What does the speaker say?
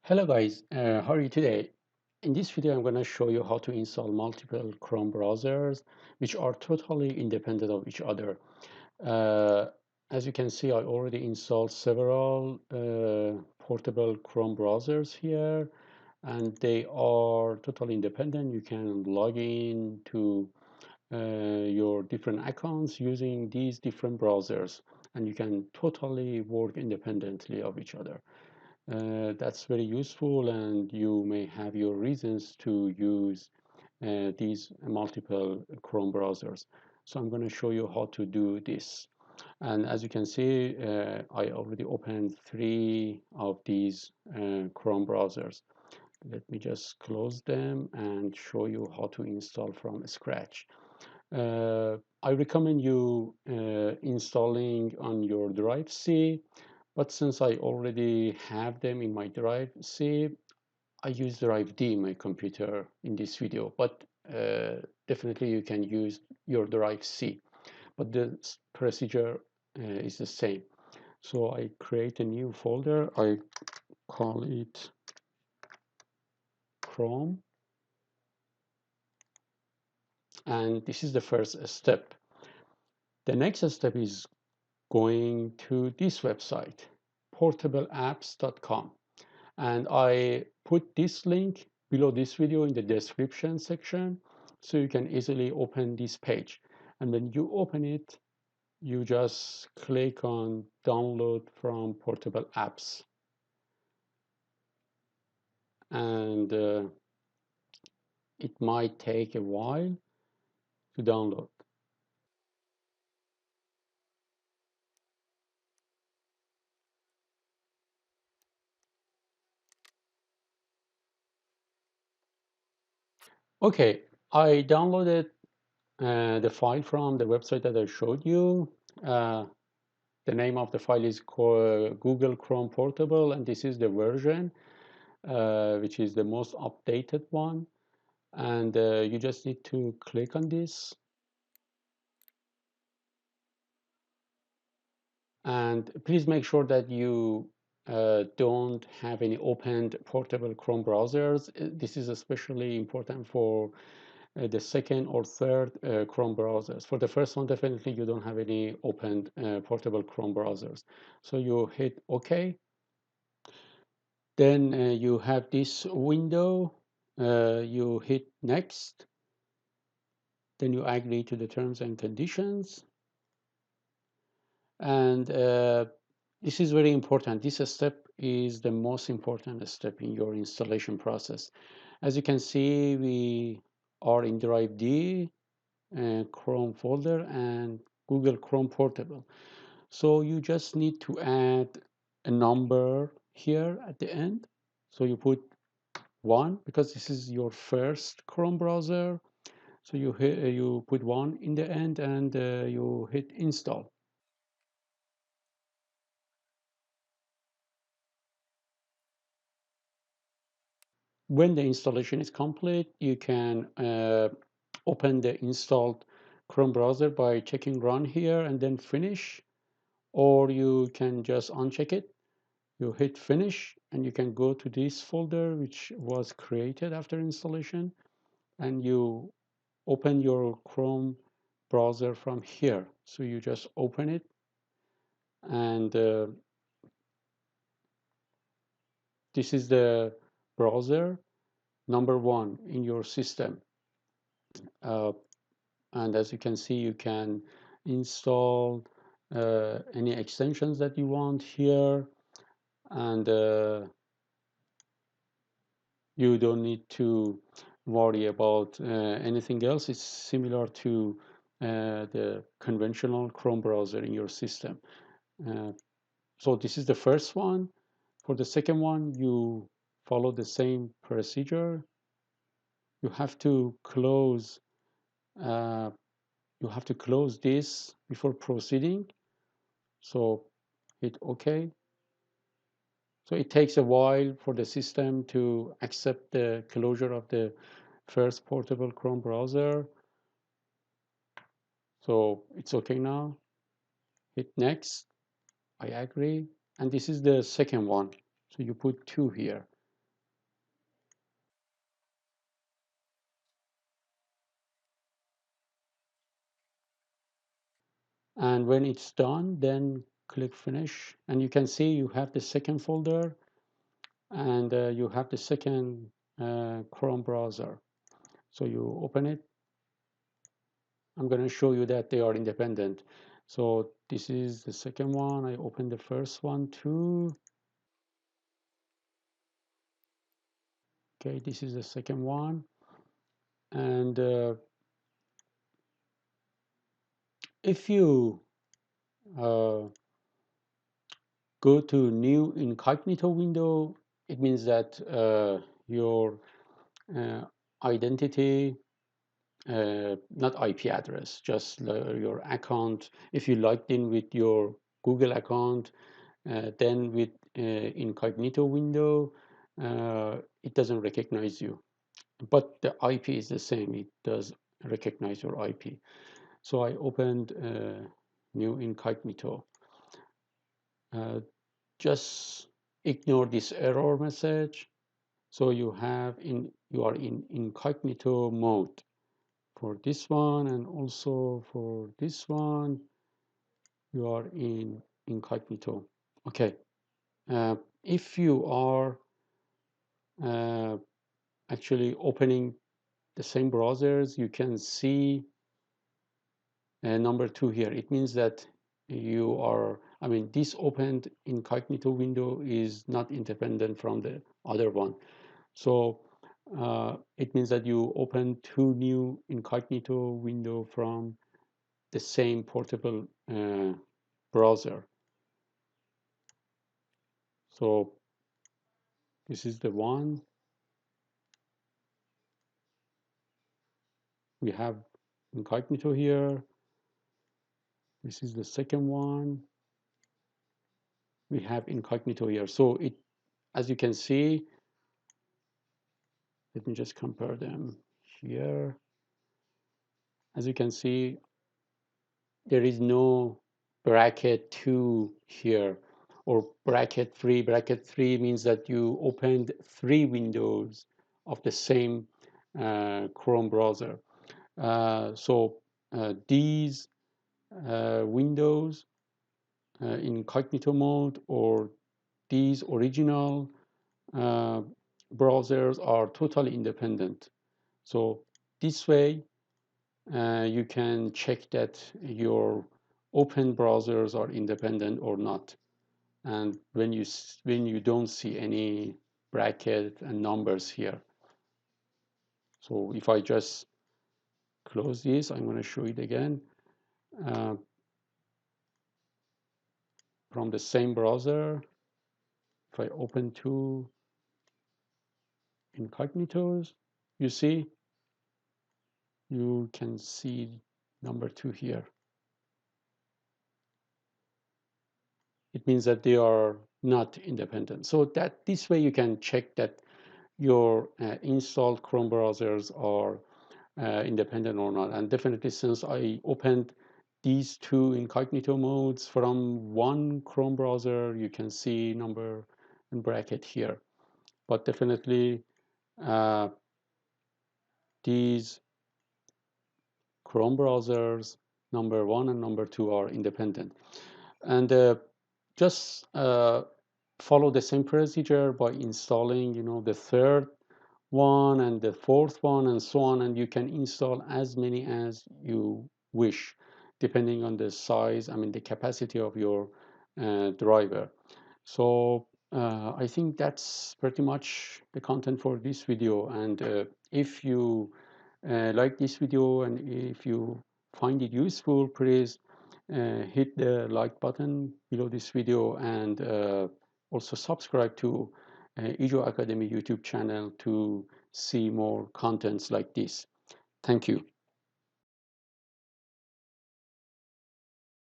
Hello guys, how are you today? In this video, I'm going to show you how to install multiple Chrome browsers, which are totally independent of each other. Uh, as you can see, I already installed several portable Chrome browsers here, and they are totally independent. You can log in to your different accounts using these different browsers, and you can totally work independently of each other. That's very useful, and you may have your reasons to use these multiple Chrome browsers. So I'm going to show you how to do this. And as you can see, I already opened three of these Chrome browsers. Let me just close them and show you how to install from scratch. I recommend you installing on your Drive C, but since I already have them in my Drive C, I use Drive D in my computer in this video, but definitely you can use your Drive C, but the procedure is the same. So I create a new folder, I call it Chrome, and this is the first step. The next step is going to this website, portableapps.com. And I put this link below this video in the description section so you can easily open this page. And when you open it, you just click on download from portable apps. And it might take a while to download. Okay, I downloaded the file from the website that I showed you. Uh, the name of the file is called Google Chrome Portable, and this is the version, which is the most updated one. And you just need to click on this. And please make sure that you don't have any opened portable Chrome browsers. This is especially important for the second or third Chrome browsers. For the first one, definitely you don't have any opened portable Chrome browsers. So you hit OK. Then you have this window. You hit Next. Then you agree to the terms and conditions. And this is very important. This step is the most important step in your installation process. As you can see, we are in Drive D, Chrome folder, and Google Chrome Portable. So you just need to add a number here at the end. So you put 1 because this is your first Chrome browser. So you put 1 in the end, and you hit install. When the installation is complete, you can open the installed Chrome browser by checking run here and then finish, or you can just uncheck it. You hit finish and you can go to this folder which was created after installation, and you open your Chrome browser from here. So you just open it, and this is the browser number 1 in your system. Uh, and as you can see, you can install any extensions that you want here, and you don't need to worry about anything else. It's similar to the conventional Chrome browser in your system. uh, so this is the first one. For the second one, you follow the same procedure. You have to close uh, you have to close this before proceeding. So hit OK. So it takes a while for the system to accept the closure of the first portable Chrome browser. So it's OK now. Hit next. I agree. And this is the second one. So you put 2 here. And when it's done, then click finish, and you can see you have the second folder, and you have the second Chrome browser. So you open it. I'm going to show you that they are independent. So this is the second one. I opened the first one too. Okay, this is the second one. And if you uh, go to new incognito window, it means that your uh, identity, not IP address, just your account. If you logged in with your Google account, then with incognito window, it doesn't recognize you. But the IP is the same. It does recognize your IP. So I opened new incognito. Just ignore this error message. So you are in incognito mode for this one, and also for this one you are in incognito. Okay. If you are uh, actually opening the same browsers, you can see number 2 here. It means that you are, I mean, this opened incognito window is not independent from the other one. So it means that you open 2 new incognito window from the same portable browser. So this is the one. We have incognito here. This is the second one. We have incognito here. So it, as you can see, let me just compare them here. As you can see, there is no bracket 2 here, or bracket 3. Bracket 3 means that you opened 3 windows of the same Chrome browser. So these windows in incognito mode, or these original uh, browsers are totally independent. So this way you can check that your open browsers are independent or not. And when you don't see any bracket and numbers here. So if I just close this, I'm going to show it again uh, from the same browser. If I open two incognitos, you see, you can see number 2 here. It means that they are not independent. So that this way you can check that your installed Chrome browsers are independent or not. And definitely, since I opened these 2 incognito modes from one Chrome browser, you can see number and bracket here. But definitely uh, these Chrome browsers, number 1 and number 2, are independent. And just follow the same procedure by installing, the third one and the fourth one and so on, and you can install as many as you wish, depending on the size, I mean the capacity of your driver. So I think that's pretty much the content for this video. And if you like this video, and if you find it useful, please hit the like button below this video, and also subscribe to Ejo Academy YouTube channel to see more contents like this. Thank you.